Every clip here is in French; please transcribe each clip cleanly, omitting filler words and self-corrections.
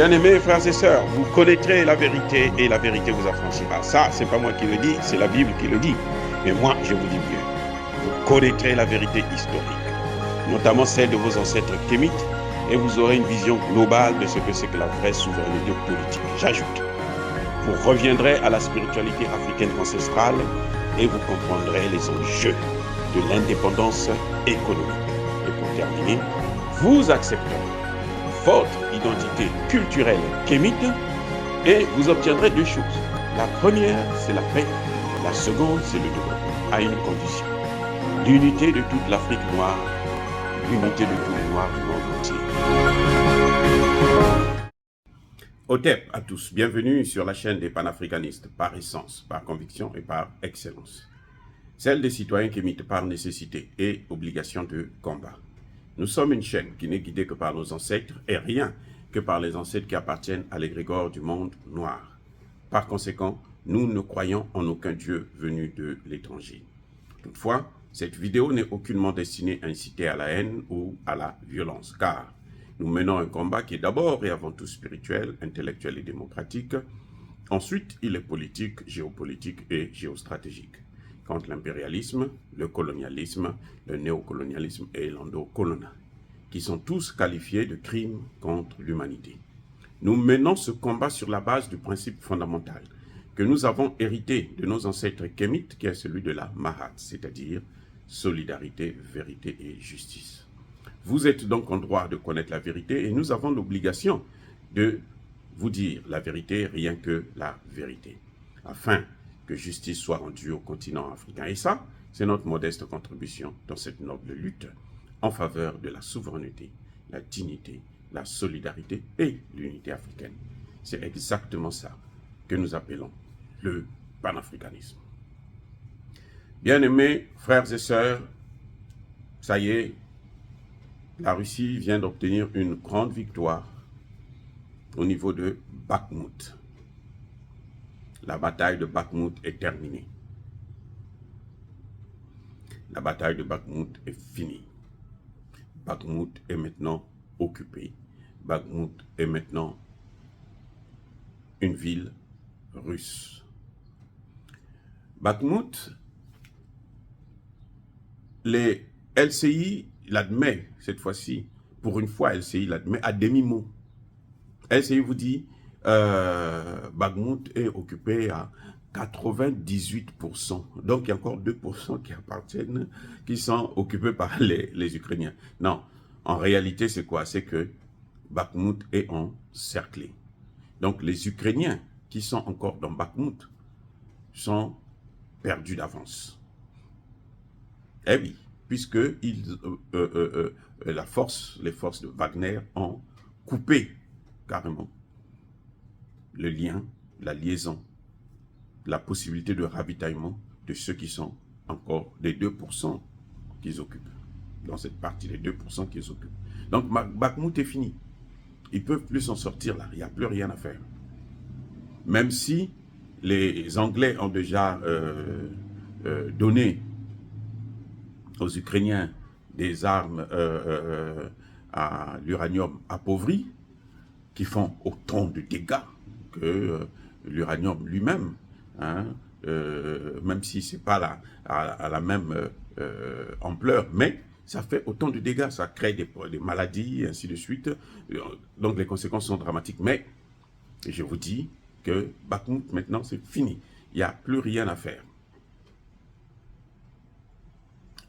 Bien-aimés frères et sœurs, vous connaîtrez la vérité et la vérité vous affranchira. Ça, c'est pas moi qui le dis, c'est la Bible qui le dit. Mais moi, je vous dis mieux. Vous connaîtrez la vérité historique, notamment celle de vos ancêtres kémites, et vous aurez une vision globale de ce que c'est que la vraie souveraineté politique. J'ajoute, vous reviendrez à la spiritualité africaine ancestrale et vous comprendrez les enjeux de l'indépendance économique. Et pour terminer, vous accepterez votre identité culturelle kémite et vous obtiendrez deux choses. La première, c'est la paix. La seconde, c'est le développement, à une condition. L'unité de toute l'Afrique noire, l'unité de tous les Noirs du monde entier. Otep à tous, bienvenue sur la chaîne des panafricanistes, par essence, par conviction et par excellence. Celle des citoyens kémites par nécessité et obligation de combat. Nous sommes une chaîne qui n'est guidée que par nos ancêtres et rien que par les ancêtres qui appartiennent à l'égrégore du monde noir. Par conséquent, nous ne croyons en aucun Dieu venu de l'étranger. Toutefois, cette vidéo n'est aucunement destinée à inciter à la haine ou à la violence, car nous menons un combat qui est d'abord et avant tout spirituel, intellectuel et démocratique. Ensuite, il est politique, géopolitique et géostratégique. Contre l'impérialisme, le colonialisme, le néocolonialisme et l'endocolonial, qui sont tous qualifiés de crimes contre l'humanité. Nous menons ce combat sur la base du principe fondamental que nous avons hérité de nos ancêtres kémites, qui est celui de la Mahat, c'est-à-dire solidarité, vérité et justice. Vous êtes donc en droit de connaître la vérité et nous avons l'obligation de vous dire la vérité, rien que la vérité, afin que justice soit rendue au continent africain. Et ça, c'est notre modeste contribution dans cette noble lutte en faveur de la souveraineté, la dignité, la solidarité et l'unité africaine. C'est exactement ça que nous appelons le panafricanisme. Bien-aimés frères et sœurs, ça y est, la Russie vient d'obtenir une grande victoire au niveau de Bakhmout. La bataille de Bakhmout est terminée. La bataille de Bakhmout est finie. Bakhmout est maintenant occupée. Bakhmout est maintenant une ville russe. Bakhmout, les LCI l'admet cette fois-ci. Pour une fois, LCI l'admet à demi-mot. LCI vous dit Bakhmout est occupé à 98%. Donc, il y a encore 2% qui appartiennent, qui sont occupés par les Ukrainiens. Non, en réalité, c'est quoi? C'est que Bakhmout est encerclé. Donc, les Ukrainiens qui sont encore dans Bakhmout sont perdus d'avance. Eh oui, puisque les forces de Wagner ont coupé carrément le lien, la liaison, la possibilité de ravitaillement de ceux qui sont encore des 2% qu'ils occupent. Dans cette partie, les 2% qu'ils occupent. Donc, Bakhmout est fini. Ils ne peuvent plus s'en sortir là. Il n'y a plus rien à faire. Même si les Anglais ont déjà donné aux Ukrainiens des armes à l'uranium appauvri, qui font autant de dégâts que l'uranium lui-même, hein, même si ce n'est pas à la même ampleur, mais ça fait autant de dégâts, ça crée des maladies, et ainsi de suite. Donc les conséquences sont dramatiques. Mais je vous dis que Bakhmout, maintenant, c'est fini. Il n'y a plus rien à faire.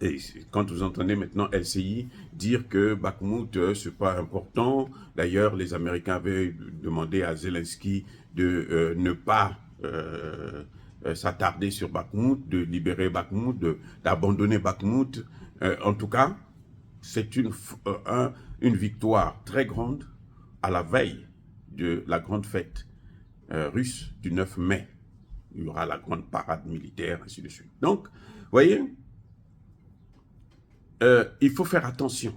Et quand vous entendez maintenant LCI dire que Bakhmout, ce n'est pas important, d'ailleurs, les Américains avaient demandé à Zelensky de ne pas s'attarder sur Bakhmout, de libérer Bakhmout, d'abandonner Bakhmout. En tout cas, c'est une victoire très grande à la veille de la grande fête russe du 9 mai. Il y aura la grande parade militaire, ainsi de suite. Donc, vous voyez, il faut faire attention.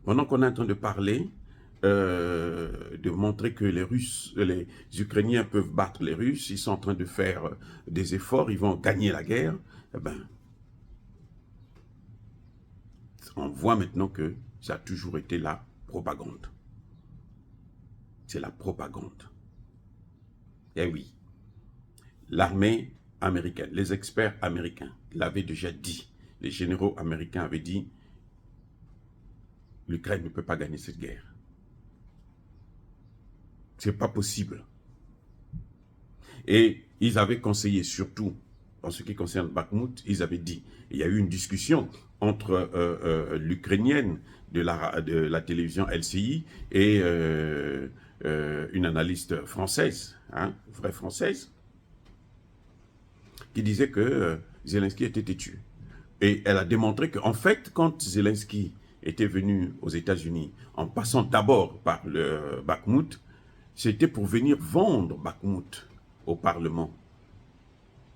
Pendant qu'on est en train de parler, de montrer que les Ukrainiens peuvent battre les Russes, ils sont en train de faire des efforts, ils vont gagner la guerre, eh ben, on voit maintenant que ça a toujours été la propagande. c'est la propagande. Eh oui, l'armée américaine, les experts américains l'avaient déjà dit. Les généraux américains avaient dit l'Ukraine ne peut pas gagner cette guerre. C'est pas possible. Et ils avaient conseillé, surtout en ce qui concerne Bakhmout, ils avaient dit, il y a eu une discussion entre l'Ukrainienne de la télévision LCI et une analyste française, hein, vraie française, qui disait que Zelensky était têtu. Et elle a démontré qu'en fait, quand Zelensky était venu aux États-Unis, en passant d'abord par le Bakhmout, c'était pour venir vendre Bakhmout au Parlement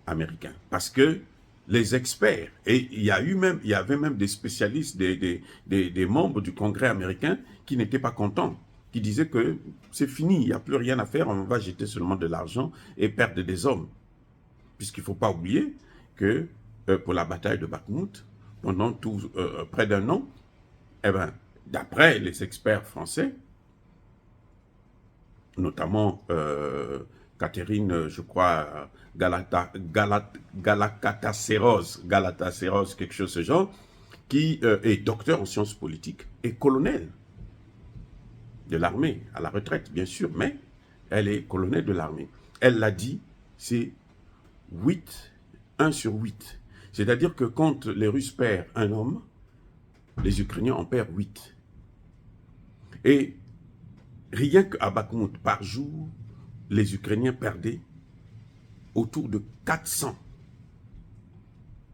américain. Parce que les experts, et il y avait même des spécialistes, des membres du Congrès américain qui n'étaient pas contents, qui disaient que c'est fini, il n'y a plus rien à faire, on va jeter seulement de l'argent et perdre des hommes. Puisqu'il ne faut pas oublier que pour la bataille de Bakhmout, pendant près d'un an, eh ben, d'après les experts français, notamment Catherine, je crois, Galataseros, quelque chose de ce genre, qui est docteur en sciences politiques et colonel de l'armée, à la retraite bien sûr, mais elle est colonel de l'armée. Elle l'a dit, c'est 1 sur 8. C'est-à-dire que quand les Russes perdent un homme, les Ukrainiens en perdent 8. Et rien qu'à Bakhmout, par jour, les Ukrainiens perdaient autour de 400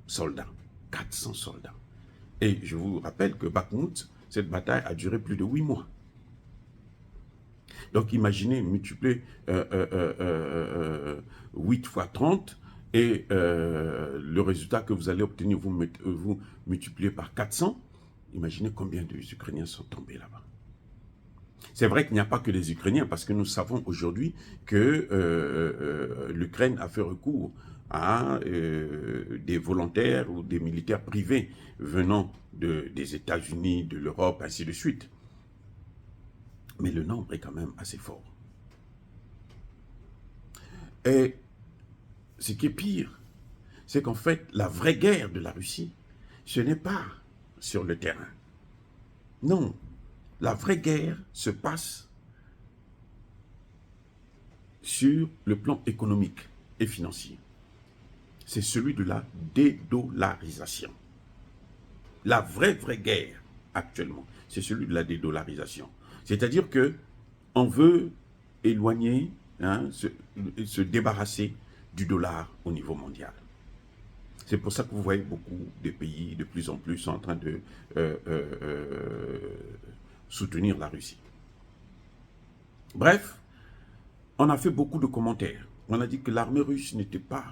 soldats. 400 soldats. Et je vous rappelle que Bakhmout, cette bataille a duré plus de 8 mois. Donc imaginez, multiplier 8 fois 30, et le résultat que vous allez obtenir, vous multipliez par 400, imaginez combien de Ukrainiens sont tombés là-bas. C'est vrai qu'il n'y a pas que les Ukrainiens, parce que nous savons aujourd'hui que l'Ukraine a fait recours à des volontaires ou des militaires privés venant des États-Unis, de l'Europe, ainsi de suite. Mais le nombre est quand même assez fort. Et ce qui est pire, c'est qu'en fait, la vraie guerre de la Russie, ce n'est pas sur le terrain. Non, la vraie guerre se passe sur le plan économique et financier. C'est celui de la dédollarisation. La vraie guerre actuellement, c'est celui de la dédollarisation. C'est-à-dire que on veut éloigner, hein, se débarrasser du dollar au niveau mondial. C'est pour ça que vous voyez beaucoup de pays de plus en plus sont en train de soutenir la Russie. Bref, on a fait beaucoup de commentaires. On a dit que l'armée russe n'était pas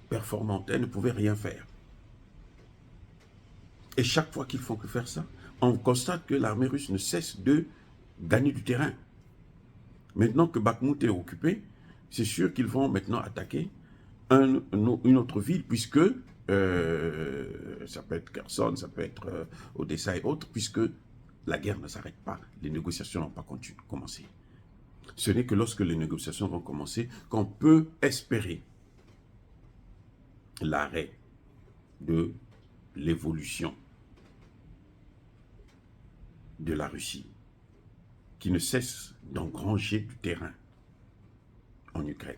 performante, elle ne pouvait rien faire. Et chaque fois qu'ils font que faire ça, on constate que l'armée russe ne cesse de gagner du terrain. Maintenant que Bakhmout est occupé, c'est sûr qu'ils vont maintenant attaquer une autre ville, puisque ça peut être Kherson, ça peut être Odessa et autres, puisque la guerre ne s'arrête pas, les négociations n'ont pas commencé. Ce n'est que lorsque les négociations vont commencer qu'on peut espérer l'arrêt de l'évolution de la Russie, qui ne cesse d'engranger du terrain en Ukraine.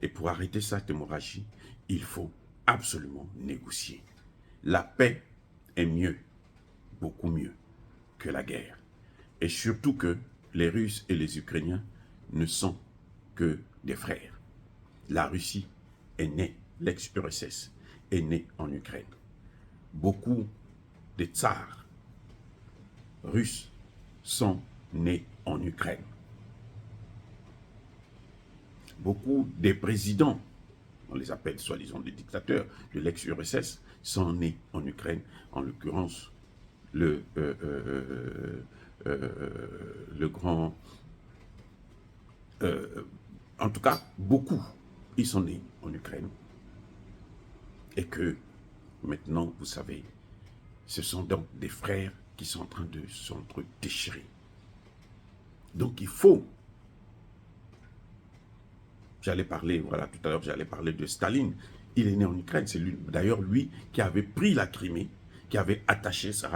Et pour arrêter cette hémorragie, il faut absolument négocier. La paix est mieux, beaucoup mieux que la guerre. Et surtout que les Russes et les Ukrainiens ne sont que des frères. La Russie est née, l'ex-URSS est née en Ukraine. Beaucoup des tsars russes sont nés en Ukraine. Beaucoup des présidents, on les appelle soi-disant des dictateurs de l'ex-URSS, sont nés en Ukraine, en l'occurrence le grand... en tout cas, beaucoup, ils sont nés en Ukraine. Et que maintenant, vous savez, ce sont donc des frères qui sont en train de s'entre-déchirer. Donc il faut, j'allais parler, voilà, tout à l'heure j'allais parler de Staline, il est né en Ukraine, c'est d'ailleurs lui qui avait pris la Crimée, qui avait rattaché ça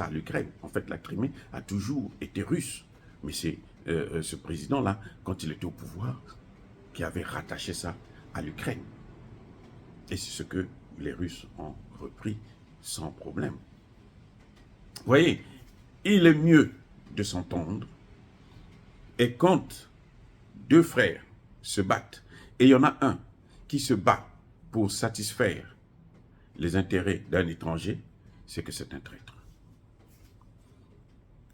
à l'Ukraine. En fait, la Crimée a toujours été russe, mais c'est ce président-là, quand il était au pouvoir, qui avait rattaché ça à l'Ukraine. Et c'est ce que les Russes ont repris sans problème. Vous voyez, il est mieux de s'entendre. Et quand deux frères se battent, et il y en a un qui se bat pour satisfaire les intérêts d'un étranger, c'est que c'est un traître.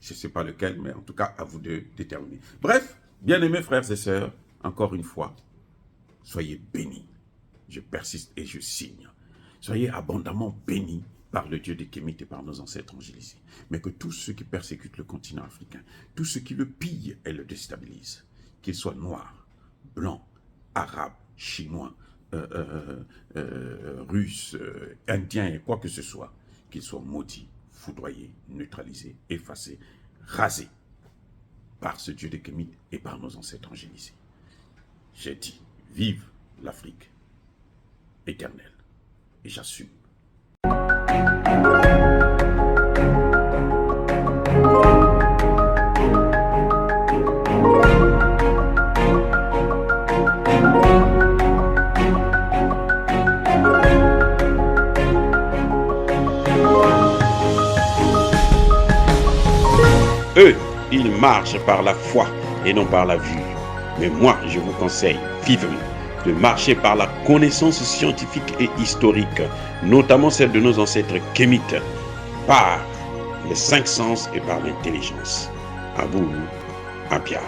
Je ne sais pas lequel, mais en tout cas, à vous de déterminer. Bref, bien-aimés frères et sœurs, encore une fois, soyez bénis. Je persiste et je signe. Soyez abondamment bénis par le Dieu des Kémites et par nos ancêtres angélisés. Mais que tous ceux qui persécutent le continent africain, tous ceux qui le pillent et le déstabilisent, qu'ils soient noirs, blancs, arabes, chinois, russes, indiens et quoi que ce soit, qu'ils soient maudits, foudroyés, neutralisés, effacés, rasés par ce Dieu des Kémites et par nos ancêtres angélisés. J'ai dit, vive l'Afrique éternelle. Et j'assume. Eux, ils marchent par la foi et non par la vue. Mais moi, je vous conseille vivement de marcher par la connaissance scientifique et historique, notamment celle de nos ancêtres kémites, par les cinq sens et par l'intelligence. À vous, Apia.